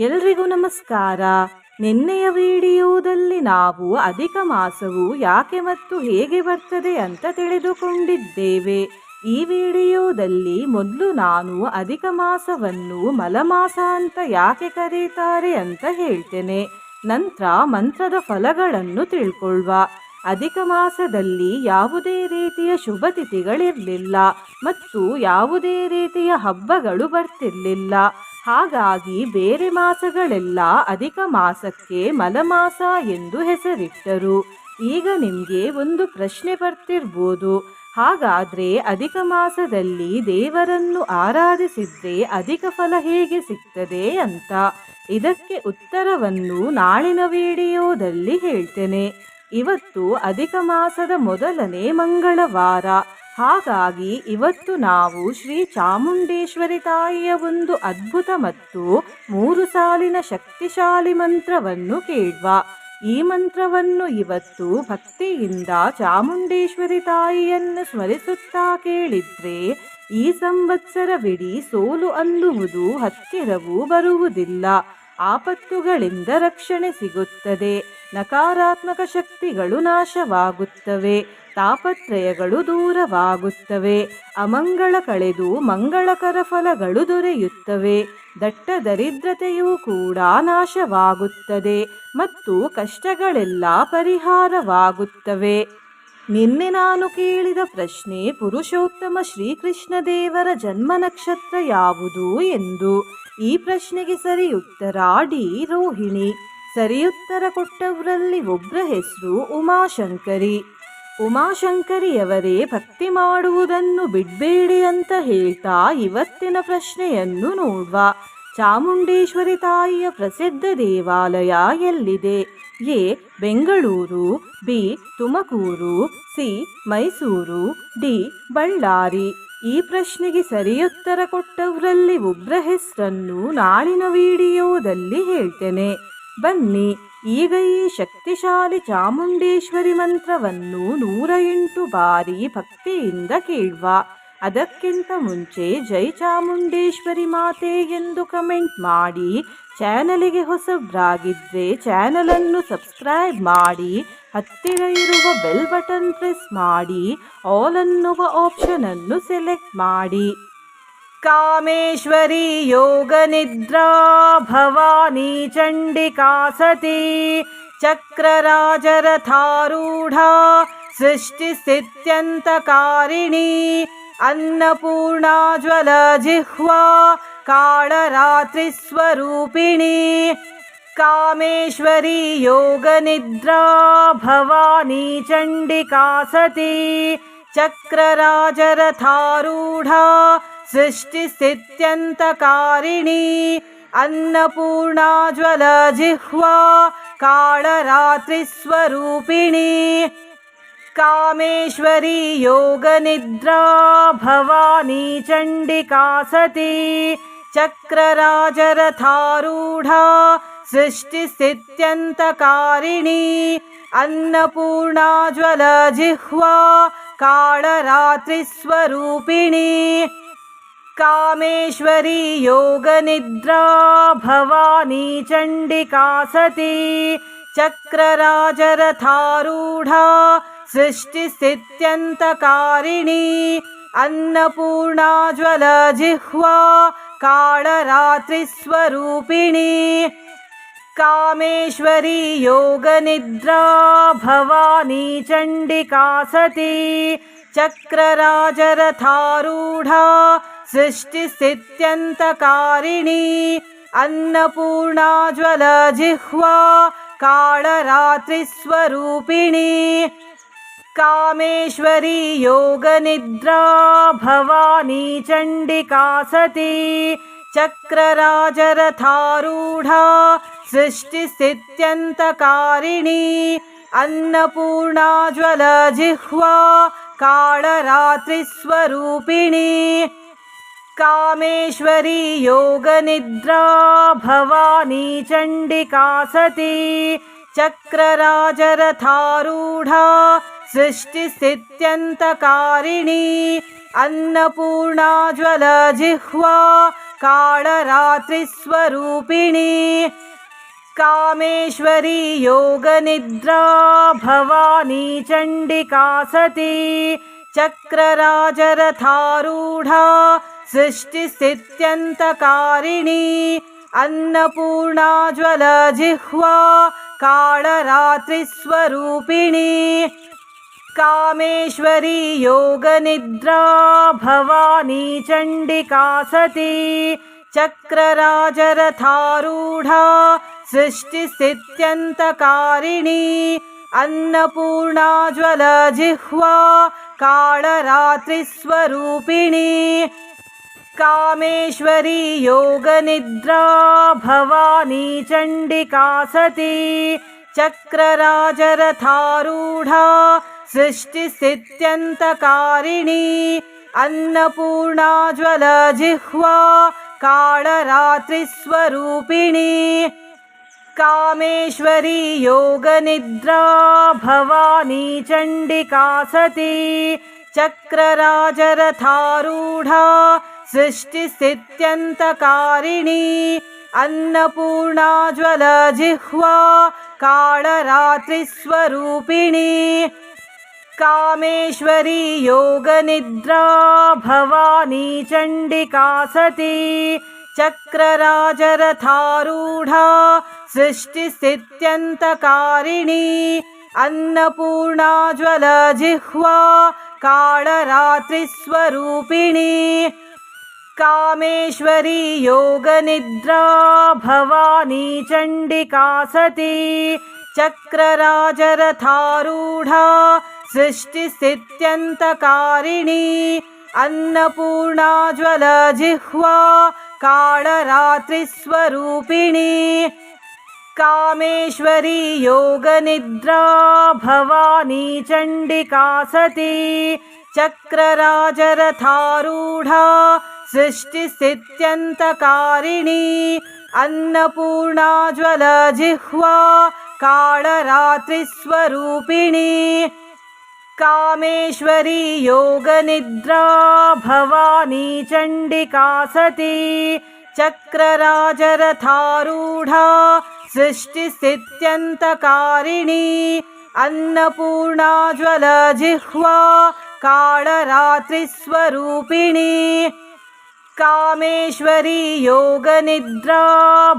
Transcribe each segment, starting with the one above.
ಎಲ್ರಿಗೂ ನಮಸ್ಕಾರ. ನಿನ್ನೆಯ ವಿಡಿಯೋದಲ್ಲಿ ನಾವು ಅಧಿಕ ಮಾಸವು ಯಾಕೆ ಮತ್ತು ಹೇಗೆ ಬರ್ತದೆ ಅಂತ ತಿಳಿದುಕೊಂಡಿದ್ದೇವೆ. ಈ ವಿಡಿಯೋದಲ್ಲಿ ಮೊದಲು ನಾನು ಅಧಿಕ ಮಾಸವನ್ನು ಮಲಮಾಸ ಅಂತ ಯಾಕೆ ಕರೀತಾರೆ ಅಂತ ಹೇಳ್ತೇನೆ. ನಂತರ ಮಂತ್ರದ ಫಲಗಳನ್ನು ತಿಳ್ಕೊಳ್ಳುವ. ಅಧಿಕ ಮಾಸದಲ್ಲಿ ಯಾವುದೇ ರೀತಿಯ ಶುಭ ತಿಥಿಗಳಿರಲಿಲ್ಲ ಮತ್ತು ಯಾವುದೇ ರೀತಿಯ ಹಬ್ಬಗಳು ಬರ್ತಿರ್ಲಿಲ್ಲ. ಹಾಗಾಗಿ ಬೇರೆ ಮಾಸಗಳೆಲ್ಲ ಅಧಿಕ ಮಾಸಕ್ಕೆ ಮಲಮಾಸ ಎಂದು ಹೆಸರಿಟ್ಟರು. ಈಗ ನಿಮಗೆ ಒಂದು ಪ್ರಶ್ನೆ ಬರ್ತಿರ್ಬೋದು, ಹಾಗಾದ್ರೆ ಅಧಿಕ ಮಾಸದಲ್ಲಿ ದೇವರನ್ನು ಆರಾಧಿಸಿದ್ರೆ ಅಧಿಕ ಫಲ ಹೇಗೆ ಸಿಗ್ತದೆ ಅಂತ. ಇದಕ್ಕೆ ಉತ್ತರವನ್ನು ನಾಳಿನ ವಿಡಿಯೋದಲ್ಲಿ ಹೇಳ್ತೇನೆ. ಇವತ್ತು ಅಧಿಕ ಮಾಸದ ಮೊದಲನೇ ಮಂಗಳವಾರ. ಹಾಗಾಗಿ ಇವತ್ತು ನಾವು ಶ್ರೀ ಚಾಮುಂಡೇಶ್ವರಿ ತಾಯಿಯ ಒಂದು ಅದ್ಭುತ ಮತ್ತು 3 ಸಾಲಿನ ಶಕ್ತಿಶಾಲಿ ಮಂತ್ರವನ್ನು ಕೇಳುವ. ಈ ಮಂತ್ರವನ್ನು ಇವತ್ತು ಭಕ್ತಿಯಿಂದ ಚಾಮುಂಡೇಶ್ವರಿ ತಾಯಿಯನ್ನು ಸ್ಮರಿಸುತ್ತಾ ಕೇಳಿದ್ರೆ ಈ ಸಂವತ್ಸರವಿಡೀ ಸೋಲು ಅನ್ನುವುದು ಹತ್ತಿರವೂ ಬರುವುದಿಲ್ಲ. ಆಪತ್ತುಗಳಿಂದ ರಕ್ಷಣೆ ಸಿಗುತ್ತದೆ, ನಕಾರಾತ್ಮಕ ಶಕ್ತಿಗಳು ನಾಶವಾಗುತ್ತವೆ, ತಾಪತ್ರಯಗಳು ದೂರವಾಗುತ್ತವೆ, ಅಮಂಗಳ ಕಳೆದು ಮಂಗಳಕರ ಫಲಗಳು ದೊರೆಯುತ್ತವೆ, ದಟ್ಟ ದರಿದ್ರತೆಯೂ ಕೂಡ ನಾಶವಾಗುತ್ತದೆ ಮತ್ತು ಕಷ್ಟಗಳೆಲ್ಲ ಪರಿಹಾರವಾಗುತ್ತವೆ. ನಿನ್ನೆ ನಾನು ಕೇಳಿದ ಪ್ರಶ್ನೆ ಪುರುಷೋತ್ತಮ ಶ್ರೀಕೃಷ್ಣ ದೇವರ ಜನ್ಮ ನಕ್ಷತ್ರ ಯಾವುದು ಎಂದು. ಈ ಪ್ರಶ್ನೆಗೆ ಸರಿ ಉತ್ತರ ಡಿ ರೋಹಿಣಿ. ಸರಿಯುತ್ತರ ಕೊಟ್ಟವರಲ್ಲಿ ಒಬ್ಬರ ಹೆಸರು ಉಮಾಶಂಕರಿ. ಉಮಾಶಂಕರಿಯವರೇ ಭಕ್ತಿ ಮಾಡುವುದನ್ನು ಬಿಡಬೇಡಿ ಅಂತ ಹೇಳ್ತಾ ಇವತ್ತಿನ ಪ್ರಶ್ನೆಯನ್ನು ನೋಡುವ. ಚಾಮುಂಡೇಶ್ವರಿ ತಾಯಿಯ ಪ್ರಸಿದ್ಧ ದೇವಾಲಯ ಎಲ್ಲಿದೆ? A Bengaluru, B Tumakuru, C Mysuru, D Ballari. ಈ ಪ್ರಶ್ನೆಗೆ ಸರಿಯುತ್ತರ ಕೊಟ್ಟವರಲ್ಲಿ ಒಬ್ಬರ ಹೆಸರನ್ನು ನಾಳಿನ ವಿಡಿಯೋದಲ್ಲಿ ಹೇಳ್ತೇನೆ. ಬನ್ನಿ ಈಗ ಈ ಶಕ್ತಿಶಾಲಿ ಚಾಮುಂಡೇಶ್ವರಿ ಮಂತ್ರವನ್ನು 108 ಬಾರಿ ಭಕ್ತಿಯಿಂದ ಕೇಳುವ. ಅದಕ್ಕಿಂತ ಮುಂಚೆ ಜೈ ಚಾಮುಂಡೇಶ್ವರಿ ಮಾತೆ ಎಂದು ಕಮೆಂಟ್ ಮಾಡಿ. ಚಾನಲಿಗೆ ಹೊಸಬ್ರಾಗಿದ್ದರೆ ಚಾನಲನ್ನು ಸಬ್ಸ್ಕ್ರೈಬ್ ಮಾಡಿ, ಹತ್ತಿರ ಇರುವ ಬೆಲ್ ಬಟನ್ ಪ್ರೆಸ್ ಮಾಡಿ, ಆಲ್ ಅನ್ನುವ ಆಪ್ಷನ್ ಅನ್ನು ಸೆಲೆಕ್ಟ್ ಮಾಡಿ. ಕಾಮೇಶ್ವರಿ ಯೋಗ ನಿದ್ರಾ ಭವಾನಿ ಚಂಡಿಕಾ ಸತಿ ಚಕ್ರರಾಜರಥಾರೂಢ ಸೃಷ್ಟಿ ಸ್ಥಿತ್ಯಂತಕಾರಿಣಿ ಅನ್ನಪೂರ್ಣಾ ಜ್ವಲ ಜಿಹ್ವಾ ಕಾಳರಾತ್ರಿ ಸ್ವರೂಪಿಣಿ. ಕಾಮೇಶ್ವರಿ ಯೋಗ ನಿದ್ರಾ ಭವಾನಿ ಚಂಡಿಕಾ ಸತಿ ಚಕ್ರರಾಜರಥಾರೂಢ ಸೃಷ್ಟಿ ಸ್ಥಿತ್ಯಂತಕಾರಿಣಿ ಅನ್ನಪೂರ್ಣಾ ಜ್ವಲ ಜಿಹ್ವಾ ಕಾಳರಾತ್ರಿ ಸ್ವರೂಪಿಣಿ. ಕಾಮೇಶ್ವರಿ ಯೋಗ ನಿದ್ರಾ ಭವಾನಿ ಚಂಡಿಕಾ ಸತಿ ಚಕ್ರರಾಜರಥಾರೂಢ ಸೃಷ್ಟಿ ಸ್ಥಿತ್ಯಂತಕಾರಿಣಿ ಅನ್ನಪೂರ್ಣಾ ಜ್ವಲ ಜಿಹ್ವಾ ಕಾಳರಾತ್ರಿ ಸ್ವರೂಪಿಣಿ. ಕಾಮೇಶ್ವರಿ ಯೋಗ ನಿದ್ರಾ ಭವಾನಿ ಚಂಡಿಕಾ ಸತಿ ಚಕ್ರರಾಜರಥಾರೂಢ ಸೃಷ್ಟಿ ಸ್ಥಿತ್ಯಂತಕಾರಿಣಿ ಅನ್ನಪೂರ್ಣಾ ಜ್ವಲ ಜಿಹ್ವಾ ಕಾಳರಾತ್ರಿ ಸ್ವರೂಪಿಣಿ. ಕಾಮೇಶ್ವರಿ ಯೋಗ ನಿದ್ರಾ ಭವಾನಿ ಚಂಡಿಕಾ ಸತಿ ಚಕ್ರರಾಜರಥಾರೂಢ ಸೃಷ್ಟಿ ಸ್ಥಿತ್ಯಂತಕಾರಿಣಿ ಅನ್ನಪೂರ್ಣಾ ಜ್ವಲ ಜಿಹ್ವಾ ಕಾಳರಾತ್ರಿ ಸ್ವರೂಪಿಣಿ. ಕಾಮೇಶ್ವರಿ ಯೋಗ ನಿದ್ರಾ ಭವಾನಿ ಚಂಡಿಕಾ ಸತಿ ಚಕ್ರರಾಜರಥಾರೂಢ ಸೃಷ್ಟಿ ಸ್ಥಿತ್ಯಂತಕಾರಿಣಿ ಅನ್ನಪೂರ್ಣಾ ಜ್ವಲ ಜಿಹ್ವಾ ಕಾಳರಾತ್ರಿ ಸ್ವರೂಪಿಣಿ. ಕಾಮೇಶ್ವರಿ ಯೋಗ ನಿದ್ರಾ ಭವಾನಿ ಚಂಡಿಕಾ ಸತಿ ಚಕ್ರರಾಜರಥಾರೂಢ ಸೃಷ್ಟಿ ಸ್ಥಿತ್ಯಂತಕಾರಿಣಿ ಅನ್ನಪೂರ್ಣಾ ಜ್ವಲ ಜಿಹ್ವಾ कालरात्रिस्वरूपिणी कामेश्वरी योगनिद्रा भवानी चण्डिका सती चक्रराजरथारूढा सृष्टिस्थित्यन्तकारिणी अन्नपूर्णा ज्वलजिह्वा कालरात्रिस्वरूपिणी कामेश्वरी योगनिद्रा भवानी चण्डिका सती चक्रराजरथारूढा सृष्टिस्थित्यन्तकारिणी अन्नपूर्णा ज्वलजिह्वा कालरात्रिस्वरूपिणी कामेश्वरी योगनिद्रा भवानी चण्डिका सती चक्रराजरथारूढा सृष्टिस्थित्यन्तकारिणी अन्नपूर्णा ज्वलजिह्वा कालरात्रिस्वरूपिणी कामेश्वरी योगनिद्रा भवानी चण्डिका सती चक्रराजरथारूढा सृष्टिस्थित्यन्तकारिणी अन्नपूर्णा ज्वलजिह्वा कालरात्रिस्वरूपिणी कामेश्वरी योगनिद्रा भवानी चण्डिका सती चक्रराजरथारूढा सृष्टिस्थित्यन्तकारिणी अन्नपूर्णा ज्वलजिह्वा कालरात्रिस्वरूपिणी कामेश्वरी योगनिद्रा भवानी चण्डिका सती चक्रराजरथारूढा सृष्टिस्थित्यन्तकारिणी अन्नपूर्णा ज्वलजिह्वा कालरात्रिस्वरूपिणी कामेश्वरी योगनिद्रा भवानी चण्डिका सती चक्रराजरथारूढा सृष्टिस्थित्यन्तकारिणी अन्नपूर्णा ज्वलजिह्वा कालरात्रिस्वरूपिणी कामेश्वरी योगनिद्रा भवानी चण्डिका सती चक्रराजरथारूढा सृष्टिस्थित्यन्तकारिणी अन्नपूर्णा ज्वलजिह्वा कालरात्रिस्वरूपिणी कामेश्वरी योगनिद्रा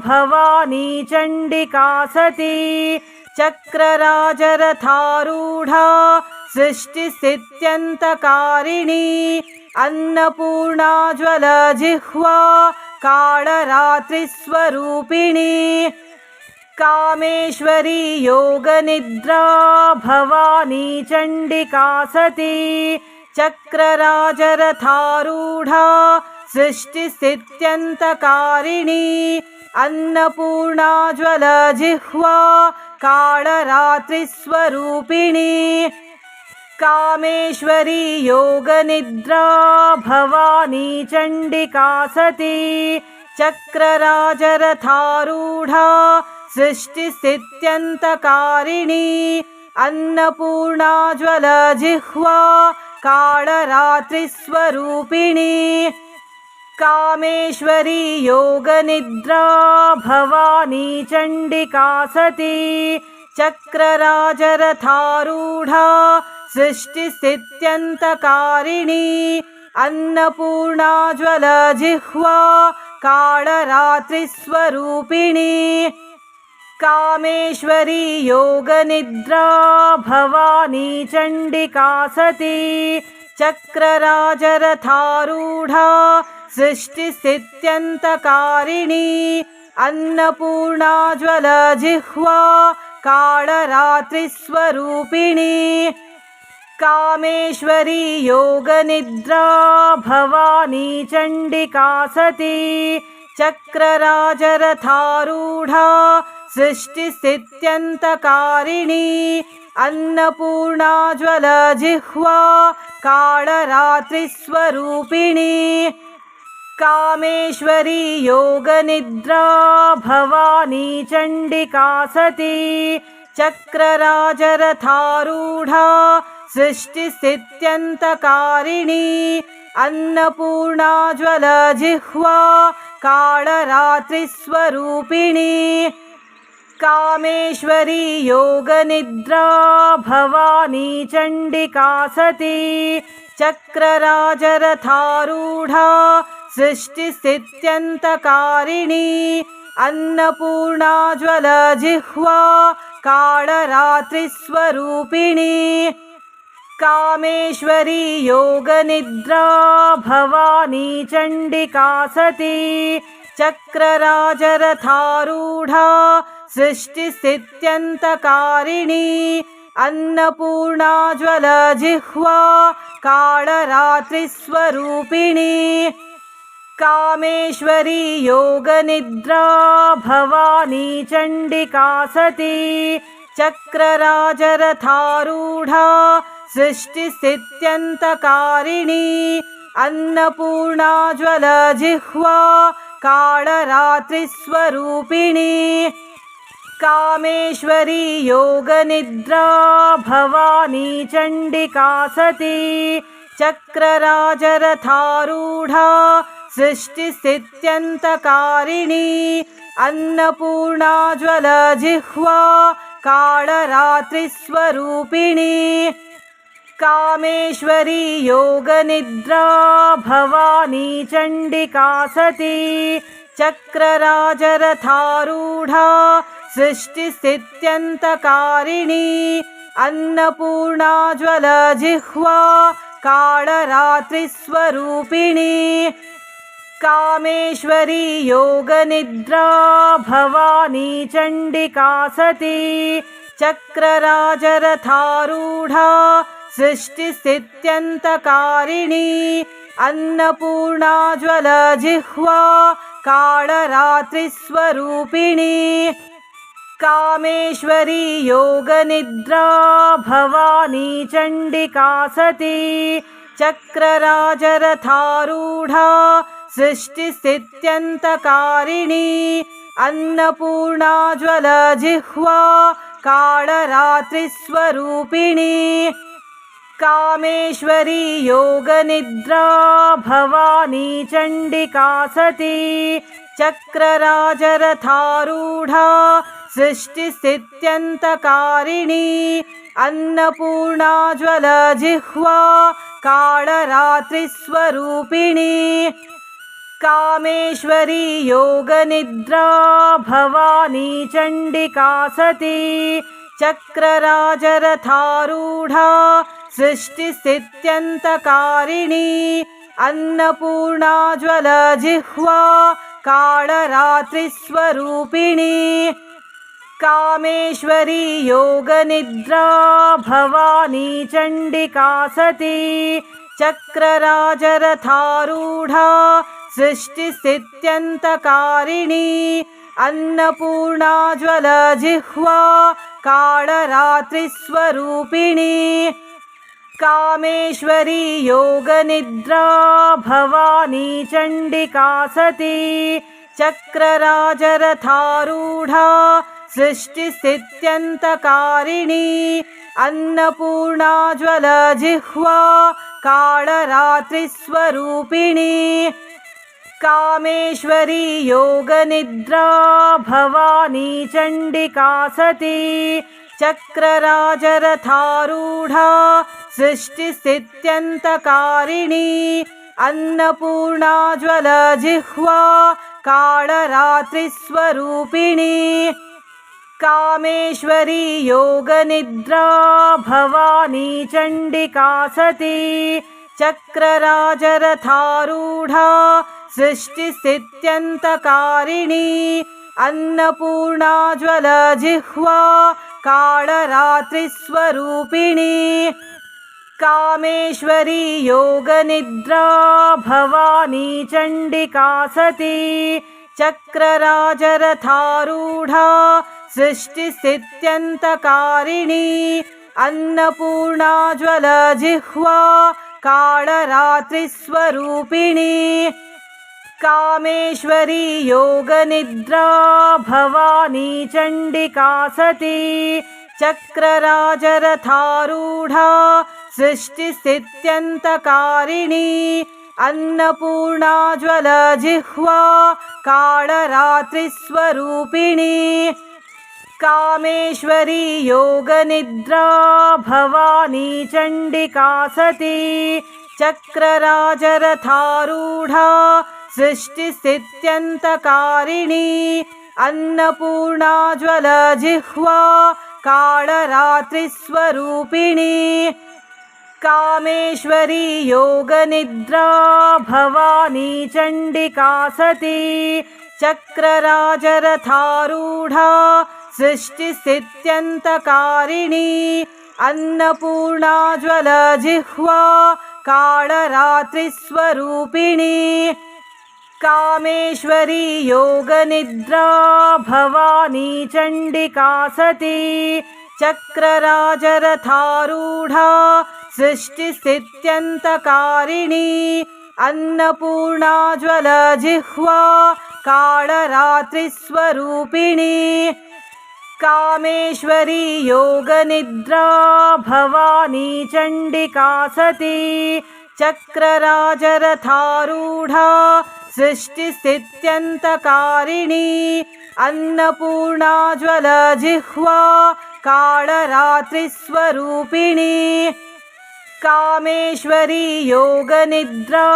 भवानी चण्डिका सती चक्रराजरथारूढा सृष्टिस्थित्यन्तकारिणी अन्नपूर्णा ज्वलजिह्वा कालरात्रिस्वरूपिणी कामेश्वरी योगनिद्रा भवानी चण्डिका सती चक्रराजरथारूढा सृष्टिस्थित्यन्तकारिणी अन्नपूर्णा ज्वलजिह्वा कालरात्रिस्वरूपिणी कामेश्वरी योगनिद्रा भवानी चण्डिका सती चक्रराजरथारूढा सृष्टिस्थित्यन्तकारिणी अन्नपूर्णा ज्वलजिह्वा कालरात्रिस्वरूपिणी कामेश्वरी योगनिद्रा भवानी चण्डिका सती चक्रराजरथारूढा सृष्टिस्थित्यन्तकारिणी अन्नपूर्णा ज्वलजिह्वा कालरात्रिस्वरूपिणी कामेश्वरी योगनिद्रा भवानी चण्डिका सती चक्रराजरथारूढा सृष्टिस्थित्यन्तकारिणी अन्नपूर्णा ज्वलजिह्वा कालरात्रिस्वरूपिणी कामेश्वरी योगनिद्रा भवानी चण्डिका सती चक्रराजरथारूढा सृष्टिस्थित्यन्तकारिणी अन्नपूर्णा ज्वलजिह्वा कालरात्रिस्वरूपिणी कामेश्वरी योगनिद्रा भवानी चण्डिका सती चक्रराजरथारूढा सृष्टिस्थित्यन्तकारिणी अन्नपूर्णा ज्वलजिह्वा कालरात्रिस्वरूपिणी कामेश्वरी योगनिद्रा भवानी चण्डिका सती चक्रराजरथारूढा सृष्टिस्थित्यन्तकारिणी अन्नपूर्णा ज्वलजिह्वा कालरात्रिस्वरूपिणी कामेश्वरी योगनिद्रा भवानी चण्डिका सती चक्रराजरथारूढा सृष्टिस्थित्यन्तकारिणी अन्नपूर्णा ज्वलजिह्वा कालरात्रिस्वरूपिणी कामेश्वरी योगनिद्रा भवानी चण्डिका सती चक्रराजरथारूढा सृष्टिस्थित्यन्तकारिणी अन्नपूर्णा ज्वलजिह्वा कालरात्रिस्वरूपिणी कामेश्वरी योगनिद्रा भवानी चण्डिका सती चक्रराजरथारूढा सृष्टिस्थित्यन्तकारिणी अन्नपूर्णा ज्वलजिह्वा कालरात्रिस्वरूपिणी कामेश्वरी योगनिद्रा भवानी चण्डिका सती चक्रराजरथारूढा सृष्टिस्थित्यन्तकारिणी अन्नपूर्णा ज्वलजिह्वा कालरात्रिस्वरूपिणी कामेश्वरी योगनिद्रा भवानी चण्डिका सती चक्रराजरथारूढा सृष्टिस्थित्यन्तकारिणी अन्नपूर्णा ज्वलजिह्वा कालरात्रिस्वरूपिणी कामेश्वरी योगनिद्रा भवानी चण्डिका सती चक्रराजरथारूढा सृष्टिस्थित्यन्तकारिणी अन्नपूर्णा ज्वलजिह्वा कालरात्रिस्वरूपिणी कामेश्वरी योगनिद्रा भवानी चण्डिका सती चक्रराजरथारूढा सृष्टिस्थित्यन्तकारिणी अन्नपूर्णा ज्वलजिह्वा कालरात्रिस्वरूपिणी कामेश्वरी योगनिद्रा भवानी चण्डिका सती चक्रराजरथारूढा सृष्टिस्थित्यन्तकारिणी अन्नपूर्णा ज्वलजिह्वा कालरात्रिस्वरूपिणी कामेश्वरी योगनिद्रा भवानी चण्डिका सती चक्रराजरथारूढा सृष्टिस्थित्यन्तकारिणी अन्नपूर्णा ज्वलजिह्वा कालरात्रिस्वरूपिणी कामेश्वरी योगनिद्रा भवानी चण्डिका सती चक्रराजरथारूढा सृष्टिस्थित्यन्तकारिणी अन्नपूर्णा ज्वलजिह्वा कालरात्रिस्वरूपिणी कामेश्वरी योगनिद्रा भवानी चण्डिका सती चक्रराजरथारूढा सृष्टिस्थित्यन्तकारिणी अन्नपूर्णा ज्वलजिह्वा कालरात्रिस्वरूपिणी कामेश्वरी योगनिद्रा भवानी चण्डिका सती चक्रराजरथारूढा सृष्टिस्थित्यन्तकारिणी अन्नपूर्णा ज्वलजिह्वा कालरात्रिस्वरूपिणी कामेश्वरी योगनिद्रा भवानी चण्डिका सती चक्रराजरथारूढा सृष्टिस्थित्यन्तकारिणी अन्नपूर्णा ज्वलजिह्वा कालरात्रिस्वरूपिणी कामेश्वरी योगनिद्रा भवानी चण्डिका सती चक्रराजरथारूढा सृष्टिस्थित्यन्तकारिणी अन्नपूर्णा ज्वलजिह्वा कालरात्रिस्वरूपिणी कामेश्वरी योगनिद्रा भवानी चण्डिका सती चक्रराजरथारूढा सृष्टिस्थित्यन्तकारिणी अन्नपूर्णा ज्वलजिह्वा कालरात्रिस्वरूपिणी कामेश्वरी योगनिद्रा भवानी चण्डिका सती चक्रराजरथारूढा सृष्टिस्थित्यन्तकारिणी अन्नपूर्णा ज्वलजिह्वा कालरात्रिस्वरूपिणी कामेश्वरी योगनिद्रा भवानी चण्डिका सती चक्रराजरथारूढा सृष्टिस्थित्यन्तकारिणी अन्नपूर्णा ज्वलजिह्वा कालरात्रिस्वरूपिणी कामेश्वरी योगनिद्रा भवानी चण्डिका सती चक्रराजरथारूढा सृष्टिस्थित्यन्तकारिणी अन्नपूर्णा ज्वलजिह्वा कालरात्रिस्वरूपिणी कामेश्वरी योगनिद्रा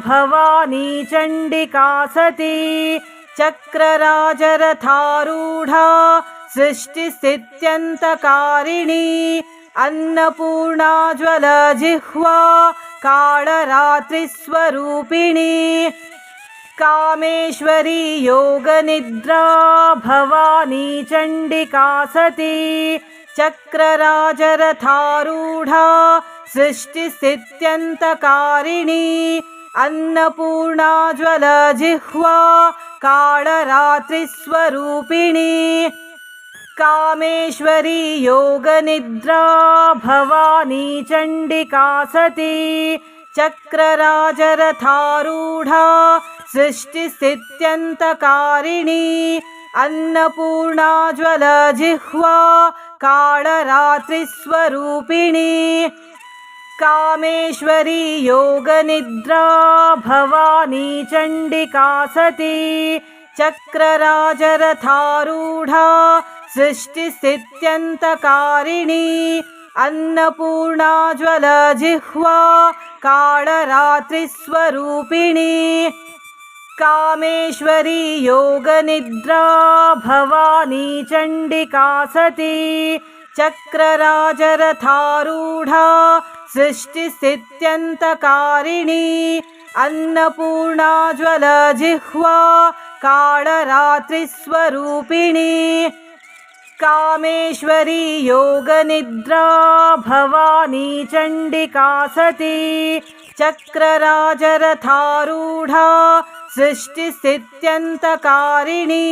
भवानी चण्डिका सती चक्रराजरथारूढा सृष्टिस्थित्यन्तकारिणी अन्नपूर्णा ज्वलजिह्वा कालरात्रिस्वरूपिणी कामेश्वरी योगनिद्रा भवानी चण्डिका सती चक्रराजरथारूढा सृष्टिस्थित्यन्तकारिणी अन्नपूर्णा ज्वलजिह्वा कालरात्रिस्वरूपिणी कामेश्वरी योगनिद्रा भवानी चण्डिका सती चक्रराजरथारूढा सृष्टिस्थित्यन्तकारिणी अन्नपूर्णा ज्वलजिह्वा कालरात्रिस्वरूपिणी कामेश्वरी योगनिद्रा भवानी चण्डिका सती चक्रराजरथारूढा सृष्टिस्थित्यन्तकारिणी अन्नपूर्णा ज्वलजिह्वा कालरात्रिस्वरूपिणी कामेश्वरी योगनिद्रा भवानी चण्डिका सती चक्रराजरथारूढा सृष्टिस्थित्यन्तकारिणी अन्नपूर्णा ज्वलजिह्वा कालरात्रिस्वरूपिणी कामेश्वरी योगनिद्रा भवानी चण्डिका सती चक्रराजरथारूढा सृष्टिस्थित्यन्तकारिणी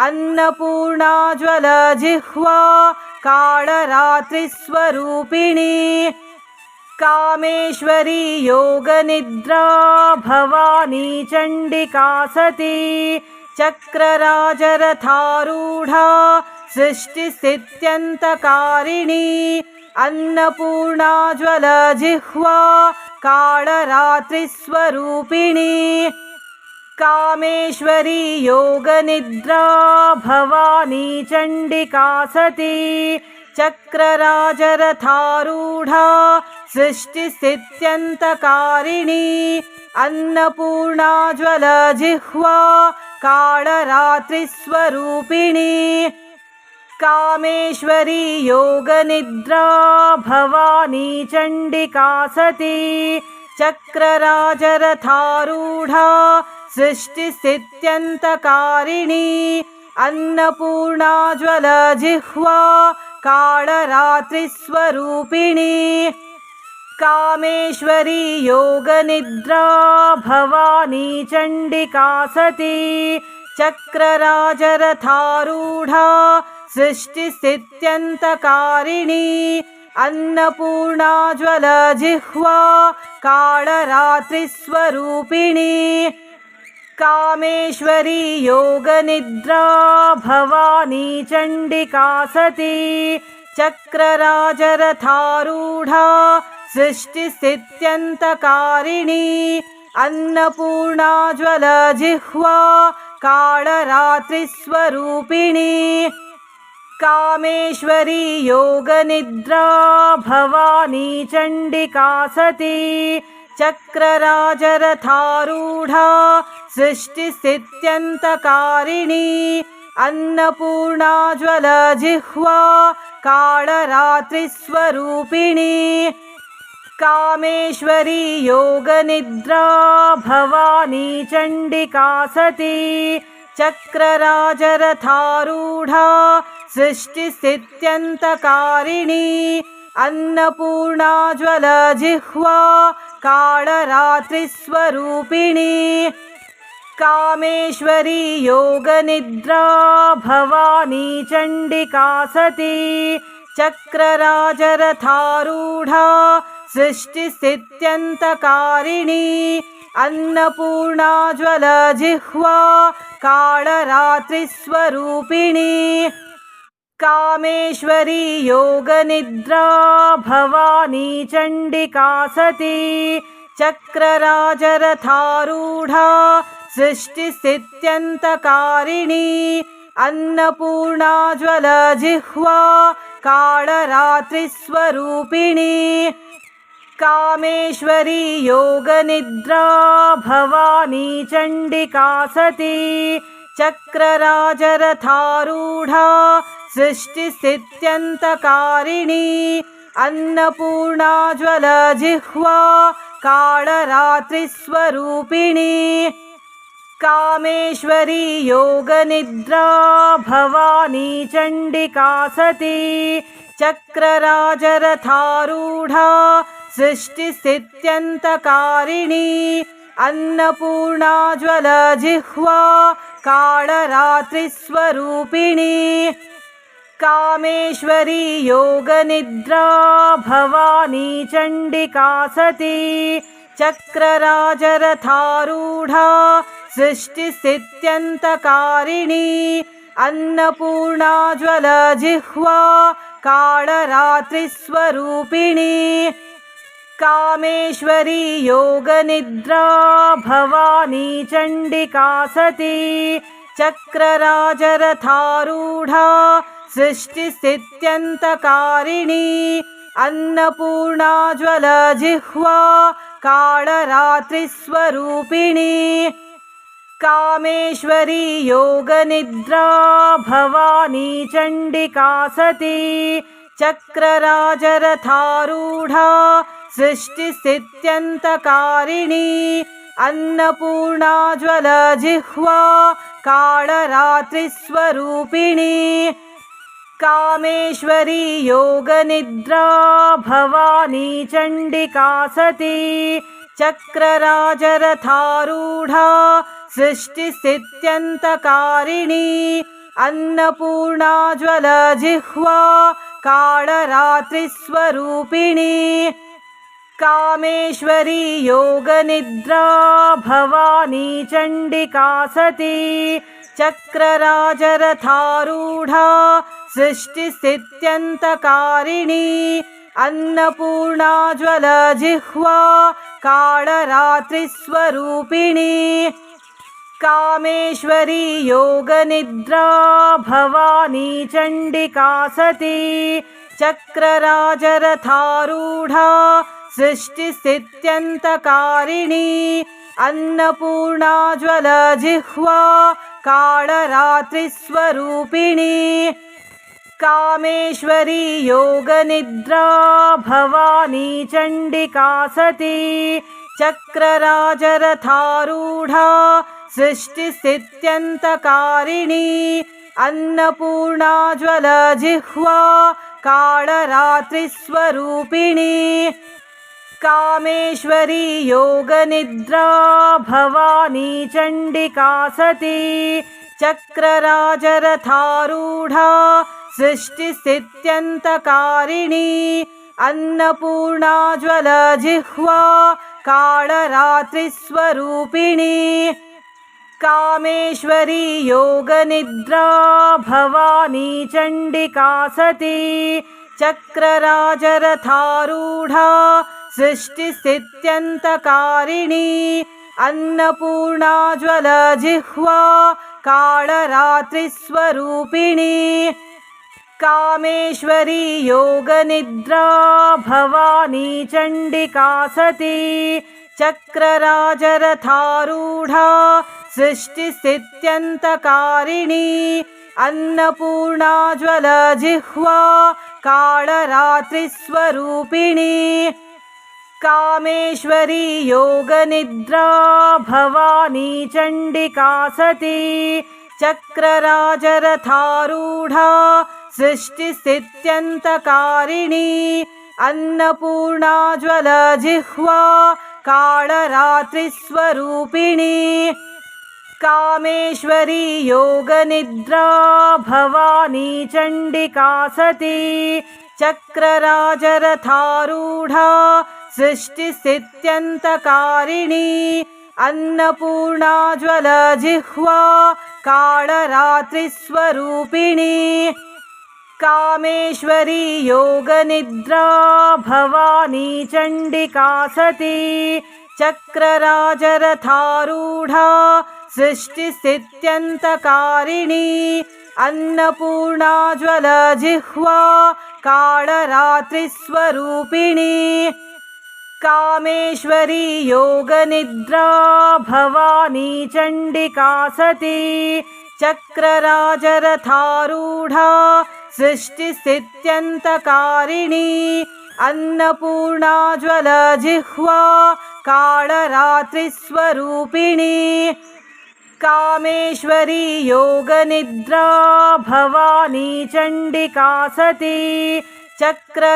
अन्नपूर्णा ज्वलजिह्वा कालरात्रिस्वरूपिणी कामेश्वरी योगनिद्रा भवानी चण्डिका सती चक्रराजरथारूढा सृष्टिस्थित्यन्तकारिणी अन्नपूर्णा ज्वलजिह्वा कालरात्रिस्वरूपिणी कामेश्वरी योगनिद्रा भवानी चण्डिका सती चक्रराजरथारूढा सृष्टिस्थित्यन्तकारिणी अन्नपूर्णा ज्वलजिह्वा कालरात्रिस्वरूपिणी कामेश्वरी योगनिद्रा भवानी चण्डिका सती चक्रराजरथारूढा सृष्टिस्थित्यन्तकारिणी अन्नपूर्णा ज्वलजिह्वा कालरात्रिस्वरूपिणी कामेश्वरी योगनिद्रा भवानी चण्डिका सती चक्रराजरथारूढा सृष्टिस्थित्यन्तकारिणी अन्नपूर्णा ज्वलजिह्वा कालरात्रिस्वरूपिणी कामेश्वरी योगनिद्रा भवानी चण्डिका सती चक्रराजरथारूढा सृष्टिस्थित्यन्तकारिणी अन्नपूर्णा ज्वलजिह्वा कालरात्रिस्वरूपिणी कामेश्वरी योगनिद्रा भवानी चण्डिका सती चक्रराजरथारूढा सृष्टिस्थित्यन्तकारिणी अन्नपूर्णा ज्वलजिह्वा कालरात्रिस्वरूपिणी कामेश्वरी योगनिद्रा भवानी चण्डिका सती चक्रराजरथारूढा सृष्टिस्थित्यन्तकारिणी अन्नपूर्णा ज्वलजिह्वा कालरात्रिस्वरूपिणी कामेश्वरी योगनिद्रा भवानी चण्डिका सती चक्रराजरथारूढा सृष्टिस्थित्यन्तकारिणी अन्नपूर्णा ज्वलजिह्वा कालरात्रिस्वरूपिणी कामेश्वरी योगनिद्रा भवानी चण्डिका सती चक्रराजरथारूढा सृष्टिस्थित्यन्तकारिणी अन्नपूर्णा ज्वलजिह्वा कालरात्रिस्वरूपिणी कामेश्वरी योगनिद्रा भवानी चण्डिका सती चक्रराजरथारूढा सृष्टिस्थित्यन्तकारिणी अन्नपूर्णा ज्वलजिह्वा कालरात्रिस्वरूपिणी कामेश्वरी योगनिद्रा भवानी चण्डिका सती चक्रराजरथारूढा सृष्टिस्थित्यन्तकारिणी अन्नपूर्णा ज्वलजिह्वा कालरात्रिस्वरूपिणी कामेश्वरी योगनिद्रा भवानी चण्डिका सती चक्रराजरथारूढा सृष्टिस्थित्यन्तकारिणी अन्नपूर्णा ज्वलजिह्वा कालरात्रिस्वरूपिणी कामेश्वरी योगनिद्रा भवानी चण्डिका सती चक्रराजरथारूढा सृष्टिस्थित्यन्तकारिणी अन्नपूर्णा ज्वलजिह्वा कालरात्रिस्वरूपिणी कामेश्वरी योगनिद्रा भवानी चण्डिका सती चक्रराजरथारूढा सृष्टिस्थित्यन्तकारिणी अन्नपूर्णा ज्वलजिह्वा कालरात्रिस्वरूपिणी कामेश्वरी योगनिद्रा भवानी चण्डिका सती चक्रराजरथारूढा सृष्टिस्थित्यन्तकारिणी अन्नपूर्णा ज्वलजिह्वा कालरात्रिस्वरूपिणी कामेश्वरी योगनिद्रा भवानी चण्डिका सती चक्रराजरथारूढा सृष्टिस्थित्यन्तकारिणी अन्नपूर्णा ज्वलजिह्वा कालरात्रिस्वरूपिणी कामेश्वरी योगनिद्रा भवानी चण्डिका सती चक्रराजरथारूढा सृष्टिस्थित्यन्तकारिणी अन्नपूर्णा ज्वलजिह्वा कालरात्रिस्वरूपिणी कामेश्वरी योगनिद्रा भवानी चण्डिका सती चक्रराजरथारूढा सृष्टिस्थित्यन्तकारिणी अन्नपूर्णा ज्वलजिह्वा कालरात्रिस्वरूपिणी कामेश्वरी योगनिद्रा भवानी चण्डिका सती चक्रराजरथारूढा सृष्टिस्थित्यन्तकारिणी अन्नपूर्णा ज्वलजिह्वा कालरात्रिस्वरूपिणी कामेश्वरी योगनिद्रा भवानी चण्डिका सती चक्रराजरथारूढा सृष्टिस्थित्यन्तकारिणी अन्नपूर्णा ज्वलजिह्वा कालरात्रिस्वरूपिणी कामेश्वरी योगनिद्रा भवानी चण्डिका सती चक्रराजरथारूढा सृष्टिस्थित्यन्तकारिणी अन्नपूर्णा ज्वलजिह्वा कालरात्रिस्वरूपिणी कामेश्वरी योगनिद्रा भवानी चण्डिका सती चक्रराजरथारूढा सृष्टिस्थित्यन्तकारिणी अन्नपूर्णा ज्वलजिह्वा कालरात्रिस्वरूपिणी कामेश्वरी योगनिद्रा भवानी चण्डिका सती चक्रराजरथारूढा सृष्टिस्थित्यन्तकारिणी अन्नपूर्णा ज्वलजिह्वा कालरात्रिस्वरूपिणी कामेश्वरी योगनिद्रा भवानी चण्डिका सती चक्रराजरथारूढा सृष्टिस्थित्यन्तकारिणी अन्नपूर्णा ज्वलजिह्वा कालरात्रिस्वरूपिणी कामेश्वरी योगनिद्रा भवानी चण्डिका सती चक्रराजरथारूढा सृष्टिस्थित्यन्तकारिणी अन्नपूर्णा ज्वलजिह्वा कालरात्रिस्वरूपिणी कामेश्वरी योगनिद्रा भवानी चण्डिका सती चक्रराजरथारूढा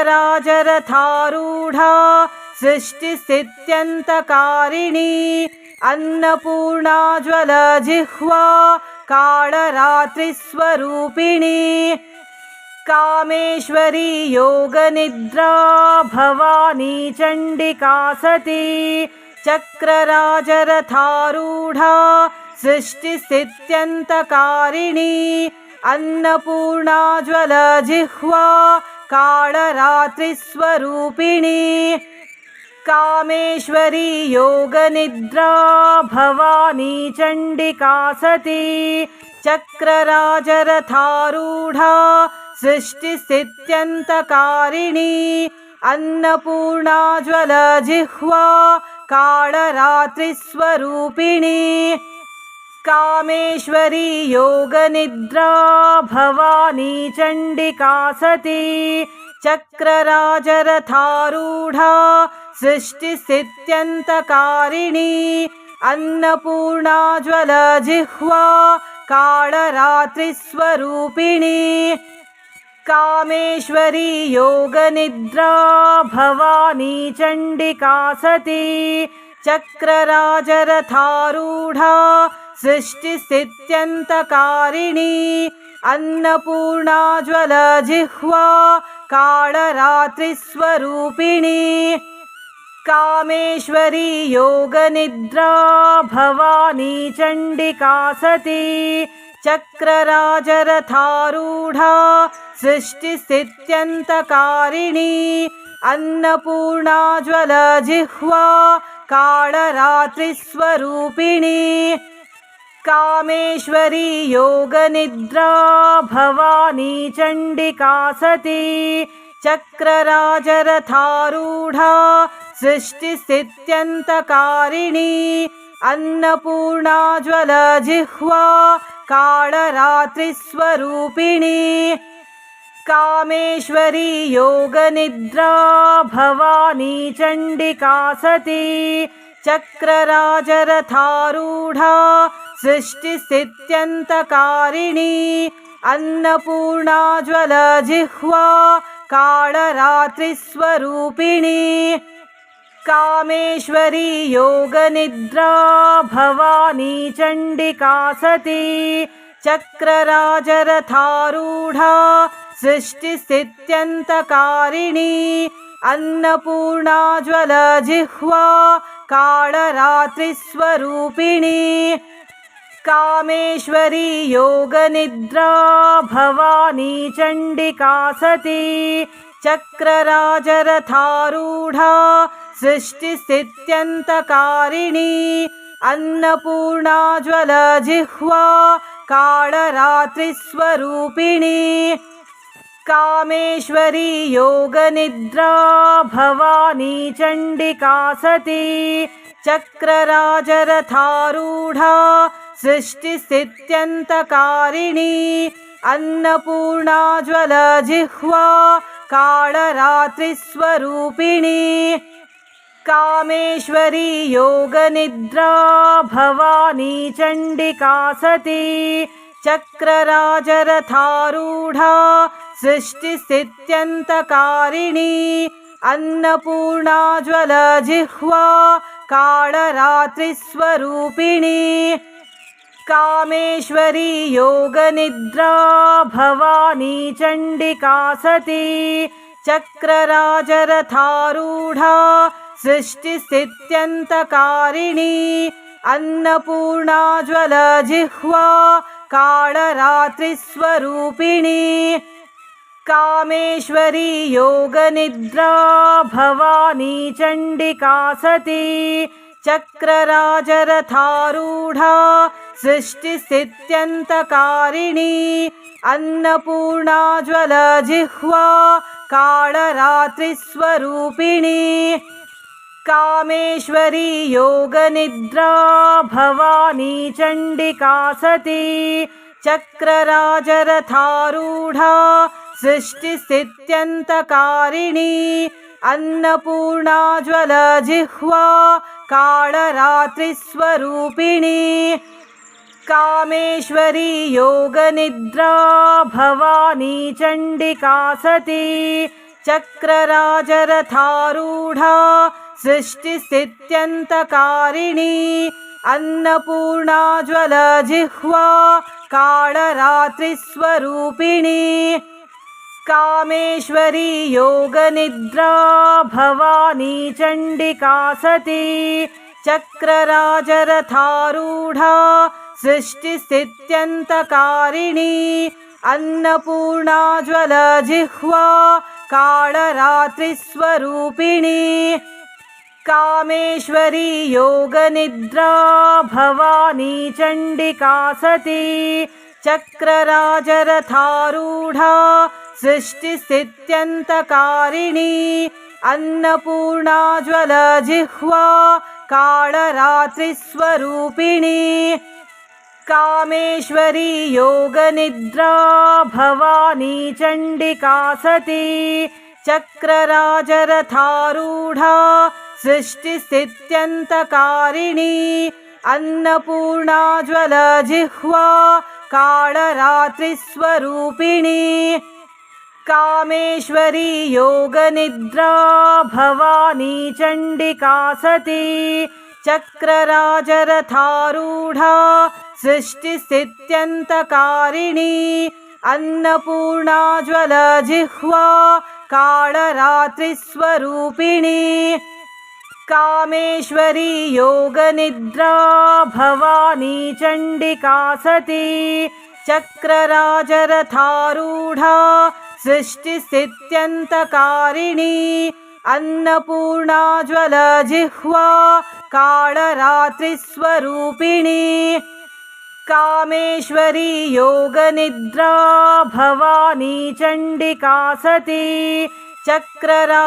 सृष्टिस्थित्यन्तकारिणी अन्नपूर्णा ज्वलजिह्वा कालरात्रिस्वरूपिणी कामेश्वरी योगनिद्रा भवानी चण्डिका सती चक्रराजरथारूढा सृष्टिस्थित्यन्तकारिणी अन्नपूर्णा ज्वलजिह्वा कालरात्रिस्वरूपिणी कामेश्वरी योगनिद्रा भवानी चण्डिका सती चक्रराजरथारूढा सृष्टिस्थित्यन्तकारिणी अन्नपूर्णा ज्वलजिह्वा कालरात्रिस्वरूपिणी कामेश्वरी योगनिद्रा भवानी चण्डिका सती चक्रराजरथारूढा सृष्टिस्थित्यन्तकारिणी अन्नपूर्णा ज्वलजिह्वा कालरात्रिस्वरूपिणी कामेश्वरी योगनिद्रा भवानी चण्डिका सती चक्रराजरथारूढा सृष्टिस्थित्यन्तकारिणी अन्नपूर्णा ज्वलजिह्वा कालरात्रिस्वरूपिणी कामेश्वरी योगनिद्रा भवानी चण्डिका सती चक्रराजरथारूढा सृष्टिस्थित्यन्तकारिणी अन्नपूर्णा ज्वलजिह्वा कालरात्रिस्वरूपिणी कामेश्वरी योगनिद्रा भवानी चण्डिका सती चक्रराजरथारूढा सृष्टिस्थित्यन्तकारिणी अन्नपूर्णा ज्वलजिह्वा कालरात्रिस्वरूपिणी कामेश्वरी योगनिद्रा भवानी चण्डिका सती चक्रराजरथारूढा सृष्टिस्थित्यन्तकारिणी अन्नपूर्णा ज्वलजिह्वा कालरात्रिस्वरूपिणी कामेश्वरी योगनिद्रा भवानी चण्डिका सती चक्रराजरथारूढा सृष्टिस्थित्यन्तकारिणी अन्नपूर्णा ज्वलजिह्वा कालरात्रिस्वरूपिणी कामेश्वरी योगनिद्रा भवानी चण्डिका सती चक्रराजरथारूढा सृष्टिस्थित्यन्तकारिणी अन्नपूर्णा ज्वलजिह्वा कालरात्रिस्वरूपिणी कामेश्वरी योगनिद्रा भवानी चण्डिका सती चक्रराजरथारूढा सृष्टिस्थित्यन्तकारिणी अन्नपूर्णा ज्वलजिह्वा कालरात्रिस्वरूपिणी कामेश्वरी योगनिद्रा भवानी चण्डिका सती चक्रराजरथारूढा सृष्टिस्थित्यन्तकारिणी अन्नपूर्णा ज्वलजिह्वा कालरात्रिस्वरूपिणी कामेश्वरी योगनिद्रा भवानी चण्डिका सती चक्रराजरथारूढा सृष्टिस्थित्यन्तकारिणी अन्नपूर्णा ज्वलजिह्वा कालरात्रिस्वरूपिणी कामेश्वरी योगनिद्रा भवानी चण्डिका सती चक्रराजरथारूढा सृष्टिस्थित्यन्तकारिणी अन्नपूर्णा ज्वलजिह्वा कालरात्रिस्वरूपिणी कामेश्वरी योगनिद्रा भवानी चण्डिका सती चक्रराजरथारूढा सृष्टिस्थित्यन्तकारिणी अन्नपूर्णा ज्वलजिह्वा कालरात्रिस्वरूपिणी कामेश्वरी योगनिद्रा भवानी चण्डिका सती चक्रराजरथारूढा सृष्टिस्थित्यन्तकारिणी अन्नपूर्णा ज्वलजिह्वा कालरात्रिस्वरूपिणी कामेश्वरी योगनिद्रा भवानी चण्डिका सती चक्रराजरथारूढा सृष्टिस्थित्यन्तकारिणी अन्नपूर्णा ज्वलजिह्वा कालरात्रिस्वरूपिणी कामेश्वरी योगनिद्रा भवानी चण्डिका सती चक्रराजरथारूढा सृष्टिस्थित्यन्तकारिणी अन्नपूर्णा ज्वलजिह्वा कालरात्रिस्वरूपिणी कामेश्वरी योगनिद्रा भवानी चण्डिका सती चक्रराजरथारूढा सृष्टिस्थित्यन्तकारिणी अन्नपूर्णा ज्वलजिह्वा कालरात्रिस्वरूपिणी कामेश्वरी योगनिद्रा भवानी चण्डिका सती चक्रराजरथारूढा सृष्टिस्थित्यन्तकारिणी अन्नपूर्णा ज्वलजिह्वा कालरात्रिस्वरूपिणी कामेश्वरी योगनिद्रा भवानी चण्डिका सती चक्रराजरथारूढा सृष्टिस्थित्यन्तकारिणी अन्नपूर्णा ज्वलजिह्वा कालरात्रिस्वरूपिणी कामेश्वरी योगनिद्रा भवानी चण्डिका सती चक्रराजरथारूढा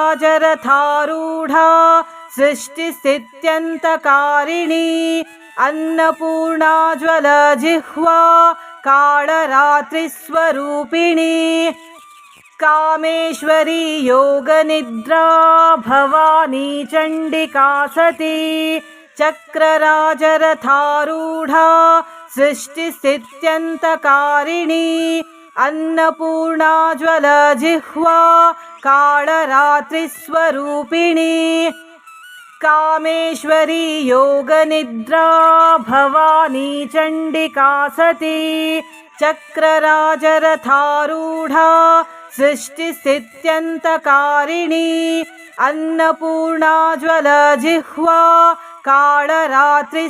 सृष्टिस्थित्यन्तकारिणी अन्नपूर्णा ज्वलजिह्वा कालरात्रिस्वरूपिणी कामेश्वरी योगनिद्रा भवानी चण्डिका सती चक्रराजरथारूढा सृष्टिस्थित्यन्तकारिणी अन्नपूर्णा ज्वलजिह्वा कालरात्रिस्वरूपिणी कामेश्वरी योगनिद्रा भवानी चण्डिका सती चक्रराजरथारूढा सृष्टिस्थित्यन्तकारिणी अन्नपूर्णा ज्वलजिह्वा कालरात्रिस्वरूपिणी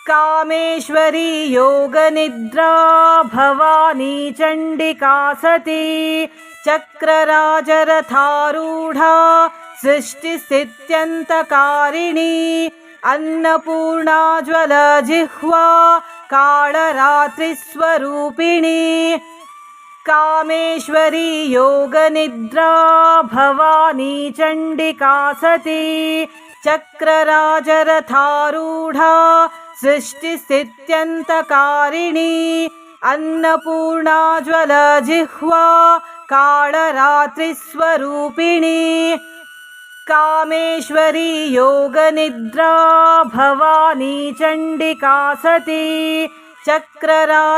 कामेश्वरी योगनिद्रा भवानी चण्डिका सती चक्रराजरथारूढा सृष्टिस्थित्यन्तकारिणी अन्नपूर्णा ज्वलजिह्वा कालरात्रिस्वरूपिणी कामेश्वरी योगनिद्रा भवानी चण्डिका सती चक्रराजरथारूढा सृष्टिस्थित्यन्तकारिणी अन्नपूर्णा ज्वलजिह्वा कालरात्रिस्वरूपिणी कामेश्वरी योगनिद्रा भवानी चण्डिका सती चक्रराजरथारूढा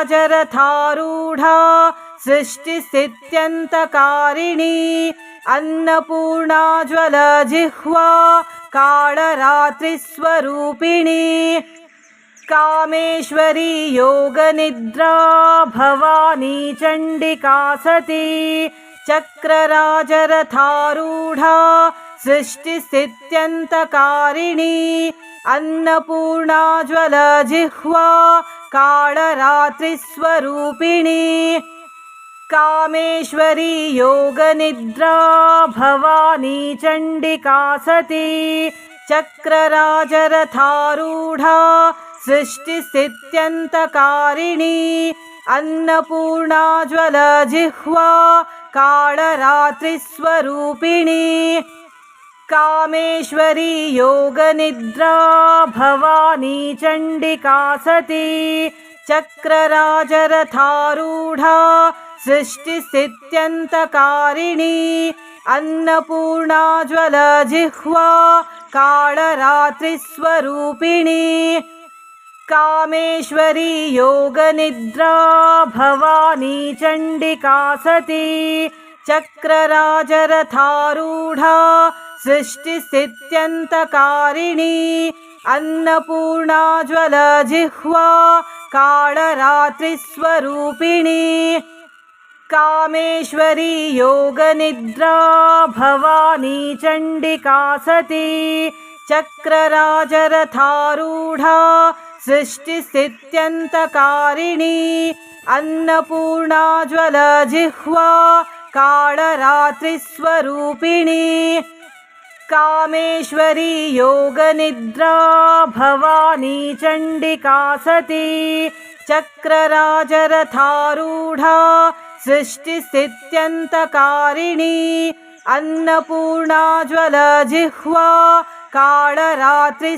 सृष्टिस्थित्यन्तकारिणी अन्नपूर्णा ज्वलजिह्वा कालरात्रिस्वरूपिणी कामेश्वरी योगनिद्रा भवानी चण्डिका सती चक्रराजरथारूढा सृष्टिस्थित्यन्तकारिणी अन्नपूर्णा ज्वलजिह्वा कालरात्रिस्वरूपिणी कामेश्वरी योगनिद्रा भवानी चण्डिका सती चक्रराजरथारूढा सृष्टिस्थित्यन्तकारिणी अन्नपूर्णा ज्वलजिह्वा कालरात्रिस्वरूपिणी कामेश्वरी योगनिद्रा भवानी चण्डिका सती चक्रराजरथारूढा सृष्टिस्थित्यन्तकारिणी अन्नपूर्णा ज्वलजिह्वा कालरात्रिस्वरूपिणी कामेश्वरी योगनिद्रा भवानी चण्डिका सती चक्रराजरथारूढा सृष्टिस्थित्यन्तकारिणी अन्नपूर्णा ज्वलजिह्वा कालरात्रिस्वरूपिणी कामेश्वरी योगनिद्रा भवानी चण्डिका सती चक्रराजरथारूढा सृष्टिस्थित्यन्तकारिणी अन्नपूर्णा ज्वलजिह्वा कालरात्रिस्वरूपिणी कामेश्वरी योगनिद्रा भवानी चण्डिका सती चक्रराजरथारूढा सृष्टिस्थित्यन्तकारिणी अन्नपूर्णा ज्वलजिह्वा कालरात्रिस्वरूपिणी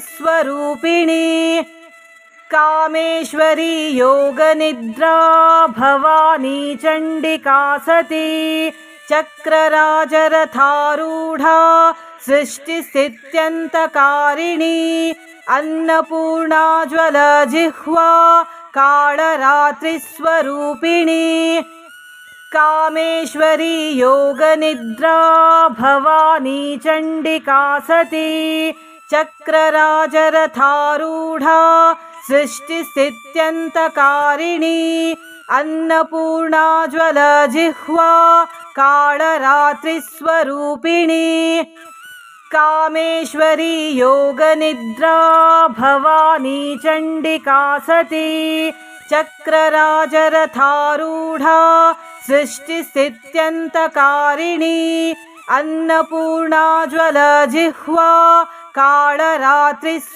कामेश्वरी योगनिद्रा भवानी चण्डिका सती चक्रराजरथारूढा सृष्टिस्थित्यन्तकारिणी अन्नपूर्णा ज्वलजिह्वा कालरात्रिस्वरूपिणी कामेश्वरी योगनिद्रा भवानी चण्डिका सती चक्रराजरथारूढा सृष्टिस्थित्यन्तकारिणी अन्नपूर्णा ज्वलजिह्वा कालरात्रिस्वरूपिणी कामेश्वरी योगनिद्रा भवानी चण्डिका सती चक्रराजरथारूढा सृष्टिस्थित्यन्तकारिणी अन्नपूर्णा ज्वलजिह्वा कालरात्रिस्वरूपिणी